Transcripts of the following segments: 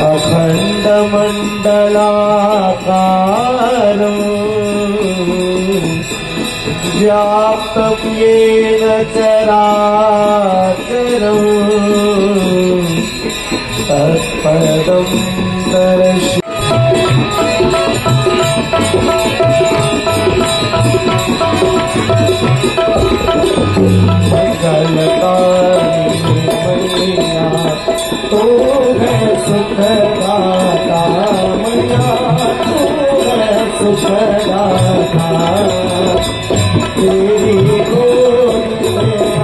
अखंड मंडलाकारं व्याप्तं येन चराचरं तत्पदं दर्शय। तो है सुखदाता मैया, तो है सुखदाता, तेरी गोद में आ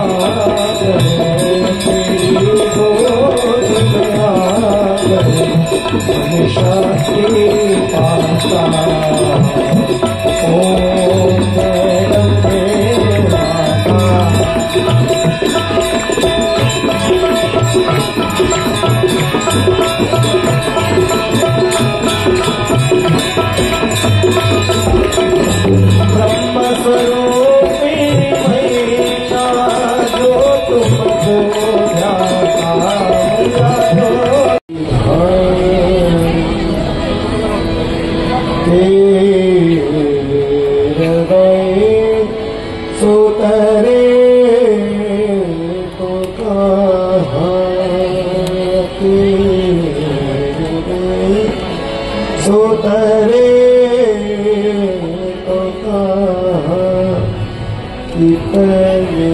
गए, तेरी गोद में आ गए, हमेशा की पाता। ओम मैडम ब्रह्मस्वरूपी मैया, जो तुमको ध्याता सुतरे तो सुतरे तो कितने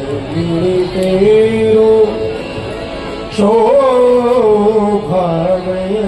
कभी तेरो शोभा गई।